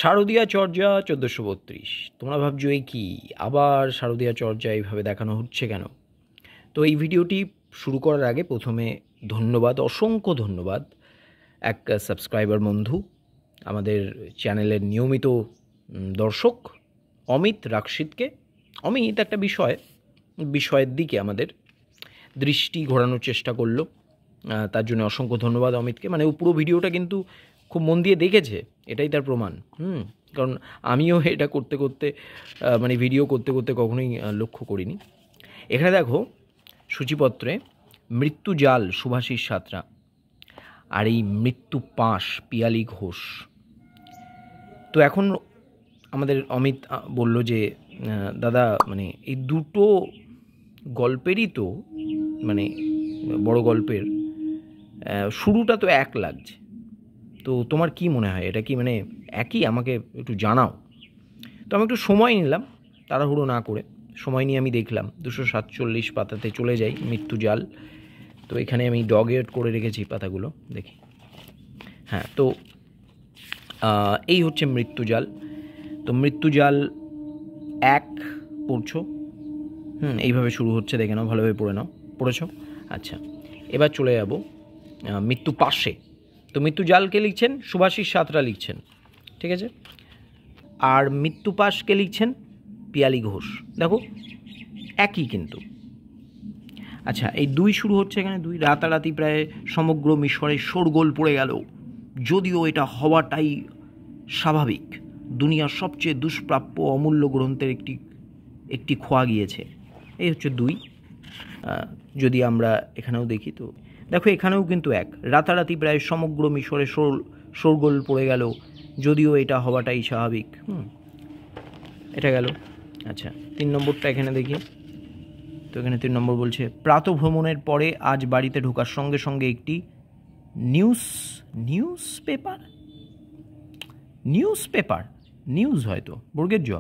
শারদীয়া চর্যা 1432। তোমরা ভাবছো এই কি আবার শারদীয়া চর্যা এইভাবে দেখানো হচ্ছে কেন? তো এই ভিডিওটি শুরু করার আগে প্রথমে ধন্যবাদ, অসংখ্য ধন্যবাদ এক সাবস্ক্রাইবার বন্ধু, আমাদের চ্যানেলের নিয়মিত দর্শক অমিত রাকশিদকে। অমিত একটা বিষয়ের দিকে আমাদের দৃষ্টি ঘোরানোর চেষ্টা করলো, তার জন্য অসংখ্য ধন্যবাদ অমিতকে। মানে ও পুরো ভিডিওটা কিন্তু খুব মন দিয়ে দেখেছে, এটাই তার প্রমাণ। কারণ আমিও এটা করতে করতে মানে ভিডিও করতে করতে কখনোই লক্ষ্য করিনি। এখানে দেখো সূচিপত্রে মৃত্যু জাল শুভাশিস সাঁতরা আর এই মৃত্যু পাশ পিয়ালি ঘোষ। তো এখন আমাদের অমিত বলল যে দাদা মানে এই দুটো গল্পেরই তো মানে বড় গল্পের শুরুটা তো এক লাগছে, তো তোমার কি মনে হয় এটা কি মানে একই? আমাকে একটু জানাও। তো আমি একটু সময় নিলাম, তাড়াহুড়ো না করে সময় নিয়ে আমি দেখলাম 247 পাতাতে চলে যাই মৃত্যু জাল। তো এখানে আমি ডগ এড করে রেখেছি পাতাগুলো, দেখি। হ্যাঁ, তো এই হচ্ছে মৃত্যু জাল। তো মৃত্যু জাল 1 পড়ছো, এইভাবে শুরু হচ্ছে, দেখে নাও, ভালোভাবে পড়ে নাও। পড়েছ? আচ্ছা, এবার চলে যাব মৃত্যু পাশে। তো মৃত্যু জালকে লিখছেন শুভাশিস সাঁতরা লিখছেন, ঠিক আছে। আর মৃত্যু পাশকে লিখছেন পিয়ালি ঘোষ। দেখো একই কিন্তু। আচ্ছা, এই 2 শুরু হচ্ছে এখানে 2। রাতারাতি প্রায় সমগ্র মিশরে শোরগোল পড়ে গেল, যদিও এটা হওয়াটাই স্বাভাবিক। দুনিয়ার সবচেয়ে দুষ্প্রাপ্য অমূল্য গ্রন্থের একটি খোয়া গিয়েছে। এই হচ্ছে 2। যদি আমরা এখানেও দেখি তো দেখো এখানেও কিন্তু 1। রাতারাতি প্রায় সমগ্র মিশরে শোরগোল পড়ে গেল, যদিও এটা হওয়াটাই স্বাভাবিক। এটা গেল। আচ্ছা, 3 নম্বরটা এখানে দেখি। তো এখানে 3 নম্বর বলছে প্রাতঃভ্রমণের পরে আজ বাড়িতে ঢোকার সঙ্গে সঙ্গে একটি নিউজ হয়তো বর্গের জ,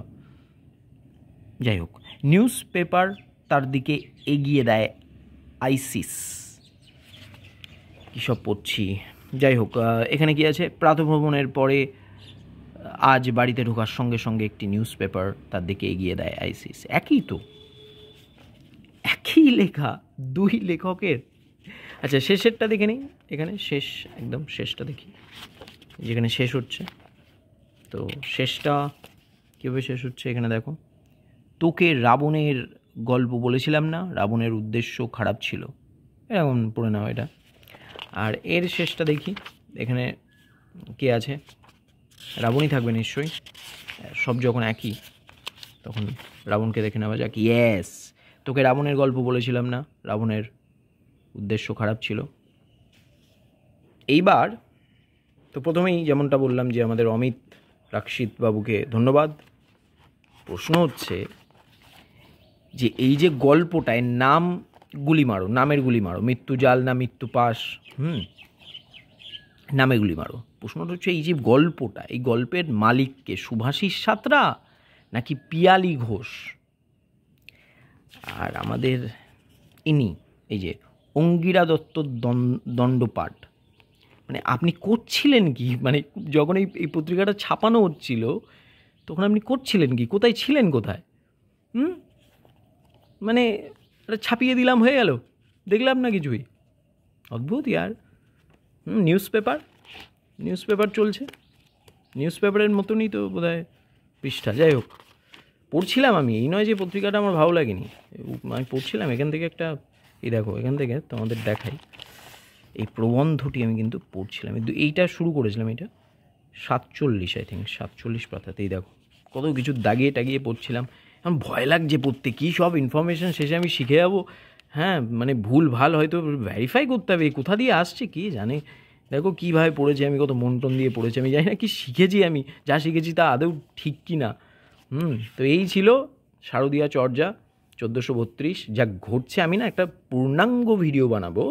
যাই হোক, নিউজ পেপার তার দিকে এগিয়ে দেয় আইসিস। কী সব পড়ছি, যাই হোক। এখানে কি আছে? প্রাতঃভ্রমণের পরে আজ বাড়িতে ঢোকার সঙ্গে সঙ্গে একটি নিউজ পেপার তার দিকে এগিয়ে দেয় আইসিস। একই তো, একই লেখা 2 লেখকের। আচ্ছা, শেষেরটা দেখে নিই। এখানে শেষ, একদম শেষটা দেখি, যেখানে শেষ হচ্ছে। তো শেষটা কীভাবে শেষ হচ্ছে এখানে দেখো। তোকে রাবণের গল্প বলেছিলাম না, রাবণের উদ্দেশ্য খারাপ ছিল, এরকম পড়ে নাও এটা। আর এর শেষটা দেখি, এখানে কে আছে? রাবণই থাকবে নিশ্চয়ই, সব যখন একই তখন রাবণকে দেখে নেওয়া যাক। ইয়েস, তোকে রাবণের গল্প বলেছিলাম না, রাবণের উদ্দেশ্য খারাপ ছিল। এইবার তো প্রথমেই যেমনটা বললাম যে আমাদের অমিত রাকশিদ বাবুকে ধন্যবাদ। প্রশ্ন হচ্ছে যে এই যে গল্পটায় নামের গুলি মারো, মৃত্যু জাল না মৃত্যু পাশ, নামে গুলি মারো। প্রশ্নটা হচ্ছে এই যে গল্পটা, এই গল্পের মালিককে শুভাশিস সাঁতরা নাকি পিয়ালি ঘোষ? আর আমাদের ইনি এই যে অঙ্গিরা দত্ত দণ্ডপাঠ, মানে আপনি করছিলেন কি? মানে যখন এই পত্রিকাটা ছাপানো হচ্ছিল তখন আপনি করছিলেন কি? কোথায় ছিলেন? কোথায়? মানে ছাপিয়ে দিলাম, হয়ে গেল, দেখলাম না কিছুই। অদ্ভুত ইয়ার। নিউজ পেপার চলছে, নিউজ পেপারের মতনই তো বোধহয় পৃষ্ঠা। যাই হোক, পড়ছিলাম আমি, এই নয় যে পত্রিকাটা আমার ভালো লাগেনি, আমি পড়ছিলাম। এখান থেকে একটা এই দেখো, এখান থেকে তোমাদের দেখাই, এই প্রবন্ধটি আমি কিন্তু পড়ছিলাম। এইটা শুরু করেছিলাম, এটা 47 আই থিঙ্ক, 47 পাতাতেই দেখো কত কিছু দাগিয়ে টাগিয়ে পড়ছিলাম। এখন ভয় লাগছে পড়তে, কী সব ইনফরমেশান শেষে আমি শিখে যাবো। হ্যাঁ, মানে ভুল ভাল হয়তো ভেরিফাই করতে হবে, কোথা দিয়ে আসছে কি জানে। দেখো কীভাবে পড়েছি আমি, কত মন টন দিয়ে পড়েছি আমি, জানি না কি শিখেছি আমি, যা শিখেছি তা আদৌ ঠিক কি না। তো এই ছিল শারদীয়া চর্যা 1432। যা ঘটছে, আমি না একটা পূর্ণাঙ্গ ভিডিও বানাবো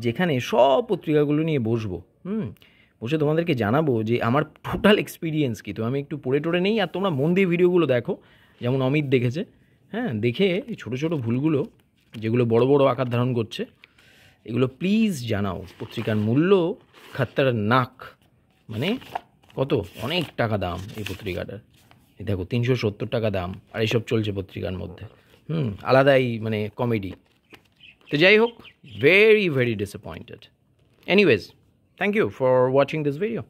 যেখানে সব পত্রিকাগুলো নিয়ে বসে তোমাদেরকে জানাবো যে আমার টোটাল এক্সপিরিয়েন্স কী। তো আমি একটু পড়ে টোড়ে নেই, আর তোমরা মন দিয়ে ভিডিওগুলো দেখো, যেমন অমিত দেখেছে। হ্যাঁ, দেখে এই ছোটো ছোটো ভুলগুলো যেগুলো বড় বড় আকার ধারণ করছে, এগুলো প্লিজ জানাও। পত্রিকার মূল্য খাত্তার নাক, মানে কত অনেক টাকা দাম এই পত্রিকাটার। এই দেখো 370 টাকা দাম, আর এইসব চলছে পত্রিকার মধ্যে। আলাদাই মানে কমেডি। তো যাই হোক, very very disappointed. Anyways, thank you for watching this video.